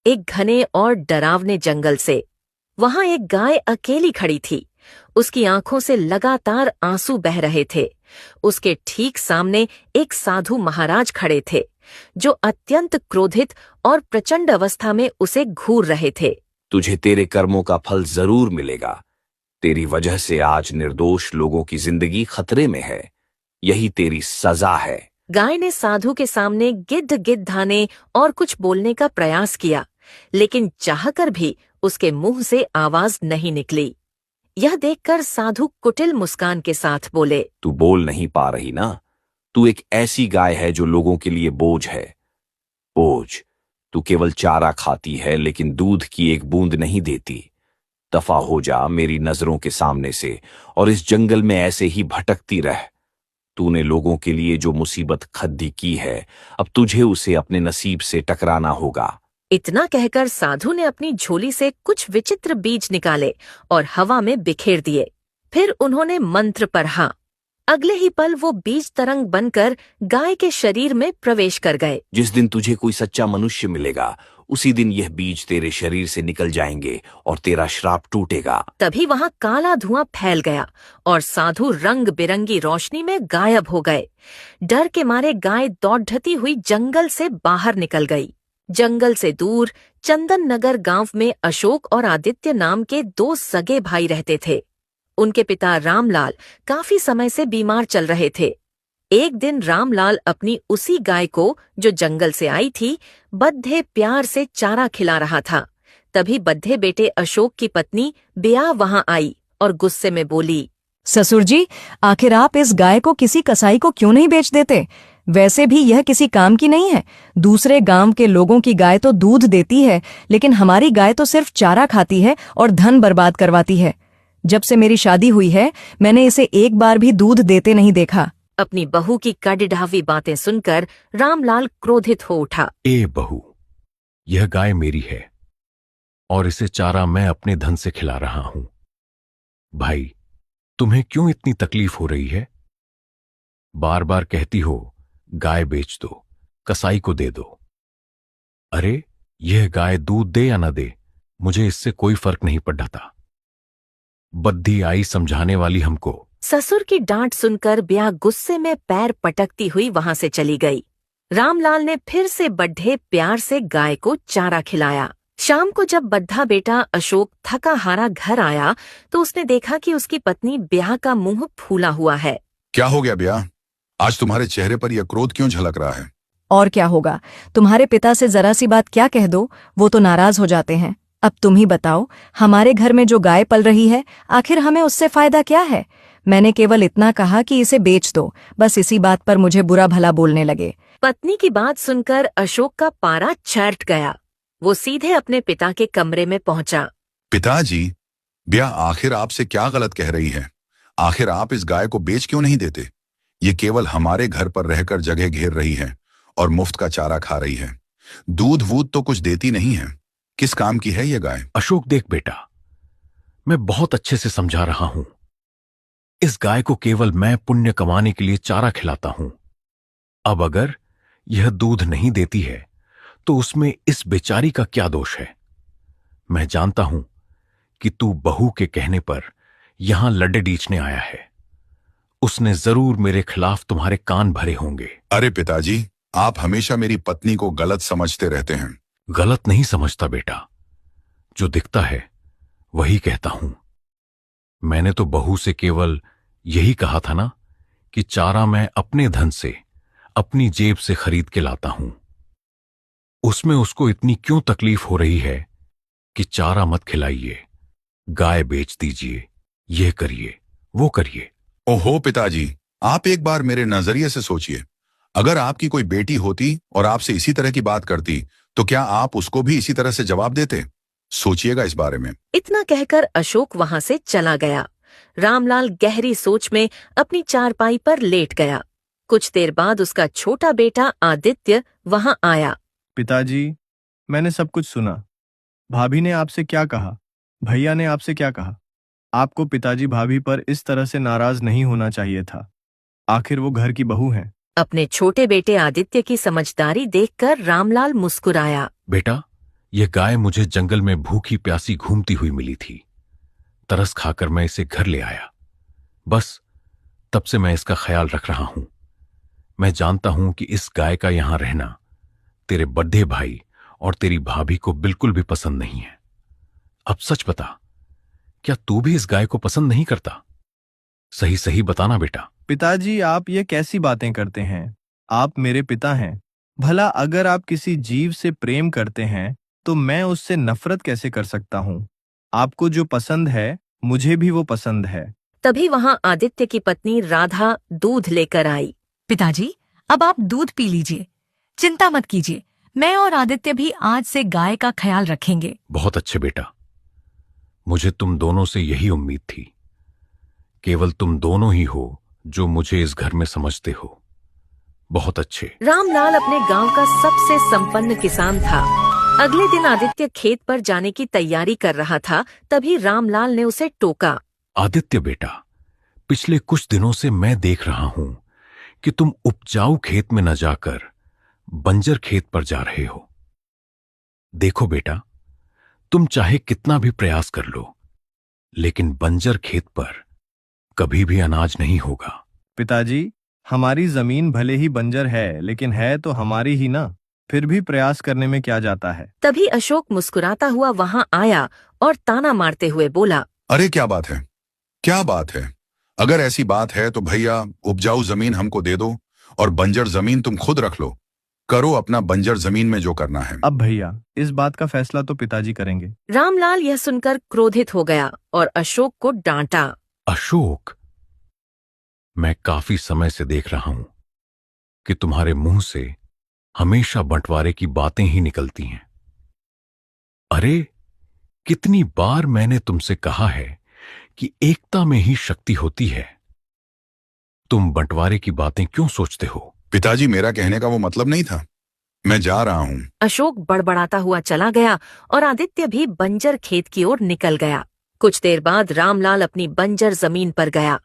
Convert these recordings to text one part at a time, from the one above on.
एक घने और डरावने जंगल से। वहां एक गाय अकेली खड़ी थी। उसकी आंखों से लगातार आंसू बह रहे थे। उसके ठीक सामने एक साधु महाराज खड़े थे, जो अत्यंत क्रोधित और प्रचंड अवस्था में उसे घूर रहे थे। तुझे तेरे कर्मों का फल जरूर मिलेगा। तेरी वजह से आज निर्दोष लोगों की जिंदगी खतरे में है। यही तेरी सजा है। गाय ने साधु के सामने गिद्ध गिद्धाने और कुछ बोलने का प्रयास किया, लेकिन चाहकर भी उसके मुंह से आवाज नहीं निकली। यह देखकर साधु कुटिल मुस्कान के साथ बोले, तू बोल नहीं पा रही ना? तू एक ऐसी गाय है जो लोगों के लिए बोझ है। बोझ। तू केवल चारा खाती है, लेकिन दूध की एक बूंद नहीं देती। दफा हो जा मेरी नजरों के सामने से, और इस जंगल में ऐसे ही भटकती रह। तूने लोगों के लिए जो मुसीबत खद्दी की है, अब तुझे उसे अपने नसीब से टकराना होगा। इतना कहकर साधु ने अपनी झोली से कुछ विचित्र बीज निकाले और हवा में बिखेर दिए। फिर उन्होंने मंत्र पढ़ा। अगले ही पल वो बीज तरंग बनकर गाय के शरीर में प्रवेश कर गए। जिस दिन तुझे कोई सच्चा मनुष्य मिलेगा, उसी दिन यह बीज तेरे शरीर से निकल जाएंगे और तेरा श्राप टूटेगा। तभी वहां काला धुआं फैल गया और साधु रंग बिरंगी रोशनी में गायब हो गए। डर के मारे गाय दौड़ती हुई जंगल से बाहर निकल गई। जंगल से दूर चंदन नगर गांव में अशोक और आदित्य नाम के दो सगे भाई रहते थे। उनके पिता रामलाल काफी समय से बीमार चल रहे थे। एक दिन रामलाल अपनी उसी गाय को, जो जंगल से आई थी, बद्धे प्यार से चारा खिला रहा था। तभी बद्धे बेटे अशोक की पत्नी बिया वहां आई और गुस्से में बोली, ससुर जी, आखिर आप इस गाय को किसी कसाई को क्यों नहीं बेच देते? वैसे भी यह किसी काम की नहीं है। दूसरे गांव के लोगों की गाय तो दूध देती है, लेकिन हमारी गाय तो सिर्फ चारा खाती है और धन बर्बाद करवाती है। जब से मेरी शादी हुई है, मैंने इसे एक बार भी दूध देते नहीं देखा। अपनी बहू की कड़िढ़ावी बातें सुनकर रामलाल क्रोधित हो उठा। ए बहू, यह गाय मेरी है और इसे चारा मैं अपने धन से खिला रहा हूं। भाई, तुम्हें क्यों इतनी तकलीफ हो रही है? बार बार कहती हो गाय बेच दो, कसाई को दे दो। अरे, यह गाय दूध दे या न दे, मुझे इससे कोई फर्क नहीं पड़ता। बद्धी आई समझाने वाली हमको। ससुर की डांट सुनकर ब्याह गुस्से में पैर पटकती हुई वहां से चली गई। रामलाल ने फिर से बड्ढे प्यार से गाय को चारा खिलाया। शाम को जब बद्धा बेटा अशोक थका हारा घर आया, तो उसने देखा कि उसकी पत्नी ब्याह का मुंह फूला हुआ है। क्या हो गया ब्याह? आज तुम्हारे चेहरे पर यह क्रोध क्यों झलक रहा है? और क्या होगा, तुम्हारे पिता से जरा सी बात क्या कह दो, वो तो नाराज हो जाते हैं। अब तुम ही बताओ, हमारे घर में जो गाय पल रही है, आखिर हमें उससे फायदा क्या है? मैंने केवल इतना कहा कि इसे बेच दो, बस इसी बात पर मुझे बुरा भला बोलने लगे। पत्नी की बात सुनकर अशोक का पारा चढ़ गया। वो सीधे अपने पिता के कमरे में पहुंचा। पिताजी, ब्याह आखिर आपसे क्या गलत कह रही है? आखिर आप इस गाय को बेच क्यों नहीं देते? ये केवल हमारे घर पर रहकर जगह घेर रही है और मुफ्त का चारा खा रही है। दूध वूध तो कुछ देती नहीं है। किस काम की है ये गाय? अशोक, देख बेटा, मैं बहुत अच्छे से समझा रहा हूं। इस गाय को केवल मैं पुण्य कमाने के लिए चारा खिलाता हूं। अब अगर यह दूध नहीं देती है, तो उसमें इस बेचारी का क्या दोष है? मैं जानता हूं कि तू बहू के कहने पर यहां लड्डे डीचने आया है। उसने जरूर मेरे खिलाफ तुम्हारे कान भरे होंगे। अरे पिताजी, आप हमेशा मेरी पत्नी को गलत समझते रहते हैं। गलत नहीं समझता बेटा, जो दिखता है वही कहता हूं। मैंने तो बहू से केवल यही कहा था ना कि चारा मैं अपने धन से, अपनी जेब से खरीद के लाता हूं। उसमें उसको इतनी क्यों तकलीफ हो रही है कि चारा मत खिलाइए, गाय बेच दीजिए, यह करिए, वो करिए। ओहो पिताजी, आप एक बार मेरे नजरिए से सोचिए। अगर आपकी कोई बेटी होती और आपसे इसी तरह की बात करती, तो क्या आप उसको भी इसी तरह से जवाब देते? सोचिएगा इस बारे में। इतना कहकर अशोक वहां से चला गया। रामलाल गहरी सोच में अपनी चारपाई पर लेट गया। कुछ देर बाद उसका छोटा बेटा आदित्य वहां आया। पिताजी, मैंने सब कुछ सुना। भाभी ने आपसे क्या कहा, भैया ने आपसे क्या कहा। आपको पिताजी भाभी पर इस तरह से नाराज नहीं होना चाहिए था। आखिर वो घर की बहू हैं। अपने छोटे बेटे आदित्य की समझदारी देखकर रामलाल मुस्कुराया। बेटा, यह गाय मुझे जंगल में भूखी प्यासी घूमती हुई मिली थी। तरस खाकर मैं इसे घर ले आया। बस तब से मैं इसका ख्याल रख रहा हूं। मैं जानता हूं कि इस गाय का यहां रहना तेरे बड्ढे भाई और तेरी भाभी को बिल्कुल भी पसंद नहीं है। अब सच बता, क्या तू भी इस गाय को पसंद नहीं करता? सही सही बताना बेटा। पिताजी, आप ये कैसी बातें करते हैं? आप मेरे पिता हैं। भला अगर आप किसी जीव से प्रेम करते हैं तो मैं उससे नफरत कैसे कर सकता हूँ? आपको जो पसंद है मुझे भी वो पसंद है। तभी वहां आदित्य की पत्नी राधा दूध लेकर आई। पिताजी, अब आप दूध पी लीजिए। चिंता मत कीजिए, मैं और आदित्य भी आज से गाय का ख्याल रखेंगे। बहुत अच्छे बेटा, मुझे तुम दोनों से यही उम्मीद थी। केवल तुम दोनों ही हो जो मुझे इस घर में समझते हो। बहुत अच्छे। रामलाल अपने गांव का सबसे संपन्न किसान था। अगले दिन आदित्य खेत पर जाने की तैयारी कर रहा था, तभी रामलाल ने उसे टोका। आदित्य बेटा, पिछले कुछ दिनों से मैं देख रहा हूं कि तुम उपजाऊ खेत में न जाकर बंजर खेत पर जा रहे हो। देखो बेटा, तुम चाहे कितना भी प्रयास कर लो, लेकिन बंजर खेत पर कभी भी अनाज नहीं होगा। पिताजी, हमारी जमीन भले ही बंजर है, लेकिन है तो हमारी ही ना। फिर भी प्रयास करने में क्या जाता है। तभी अशोक मुस्कुराता हुआ वहां आया और ताना मारते हुए बोला, अरे क्या बात है, क्या बात है? अगर ऐसी बात है तो भैया उपजाऊ जमीन हमको दे दो और बंजर जमीन तुम खुद रख लो। करो अपना बंजर जमीन में जो करना है। अब भैया, इस बात का फैसला तो पिताजी करेंगे। रामलाल यह सुनकर क्रोधित हो गया और अशोक को डांटा। अशोक, मैं काफी समय से देख रहा हूं कि तुम्हारे मुंह से हमेशा बंटवारे की बातें ही निकलती हैं। अरे, कितनी बार मैंने तुमसे कहा है कि एकता में ही शक्ति होती है। तुम बंटवारे की बातें क्यों सोचते हो? पिताजी, मेरा कहने का वो मतलब नहीं था। मैं जा रहा हूं। अशोक बड़बड़ाता हुआ चला गया और आदित्य भी बंजर खेत की ओर निकल गया। कुछ देर बाद रामलाल अपनी बंजर जमीन पर गया।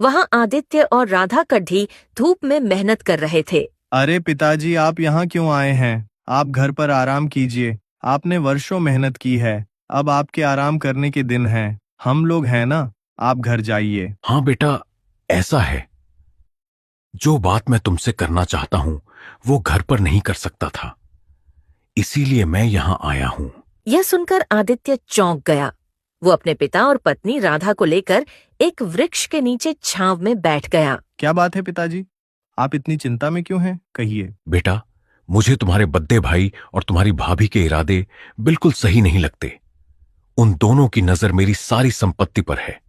वहां आदित्य और राधा कड्ढी धूप में मेहनत कर रहे थे। अरे पिताजी, आप यहाँ क्यों आए हैं? आप घर पर आराम कीजिए। आपने वर्षों मेहनत की है, अब आपके आराम करने के दिन हैं। हम लोग हैं ना, आप घर जाइए। हां बेटा, ऐसा है। जो बात मैं तुमसे करना चाहता हूं वो घर पर नहीं कर सकता था, इसीलिए मैं यहां आया हूं। यह सुनकर आदित्य चौंक गया। वो अपने पिता और पत्नी राधा को लेकर एक वृक्ष के नीचे छांव में बैठ गया। क्या बात है पिताजी? आप इतनी चिंता में क्यों हैं? कहिए। बेटा, मुझे तुम्हारे बद्दे भाई और तुम्हारी भाभी के इरादे बिल्कुल सही नहीं लगते। उन दोनों की नजर मेरी सारी संपत्ति पर है।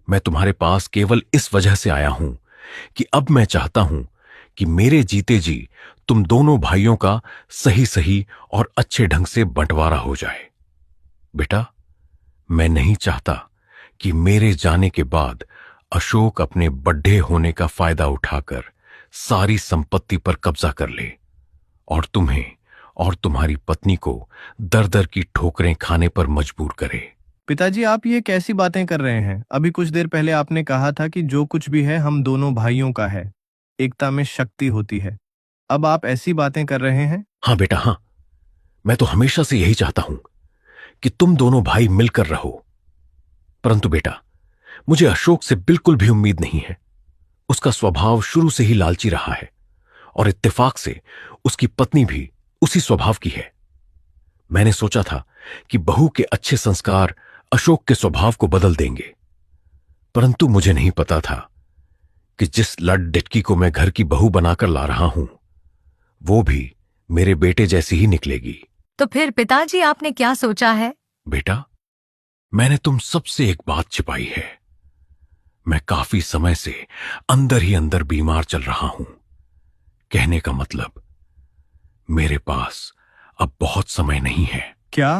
मैं तुम्हारे पास केवल इस वजह से आया हूं कि अब मैं चाहता हूं कि मेरे जीते जी तुम दोनों भाइयों का सही सही और अच्छे ढंग से बंटवारा हो जाए। बेटा, मैं नहीं चाहता कि मेरे जाने के बाद अशोक अपने बड्ढे होने का फायदा उठाकर सारी संपत्ति पर कब्जा कर ले और तुम्हें और तुम्हारी पत्नी को दर दर की ठोकरें खाने पर मजबूर करे। पिताजी, आप ये कैसी बातें कर रहे हैं? अभी कुछ देर पहले आपने कहा था कि जो कुछ भी है हम दोनों भाइयों का है, एकता में शक्ति होती है। अब आप ऐसी बातें कर रहे हैं? हां बेटा, हां। मैं तो हमेशा से यही चाहता हूं कि तुम दोनों भाई मिलकर रहो। परंतु बेटा, मुझे अशोक से बिल्कुल भी उम्मीद नहीं है। उसका स्वभाव शुरू से ही लालची रहा है और इत्तेफाक से उसकी पत्नी भी उसी स्वभाव की है। मैंने सोचा था कि बहू के अच्छे संस्कार अशोक के स्वभाव को बदल देंगे, परंतु मुझे नहीं पता था कि जिस लड डिटकी को मैं घर की बहू बनाकर ला रहा हूं वो भी मेरे बेटे जैसी ही निकलेगी। तो फिर पिताजी, आपने क्या सोचा है? बेटा, मैंने तुम सबसे एक बात छिपाई है। मैं काफी समय से अंदर ही अंदर बीमार चल रहा हूं। कहने का मतलब, मेरे पास अब बहुत समय नहीं है। क्या?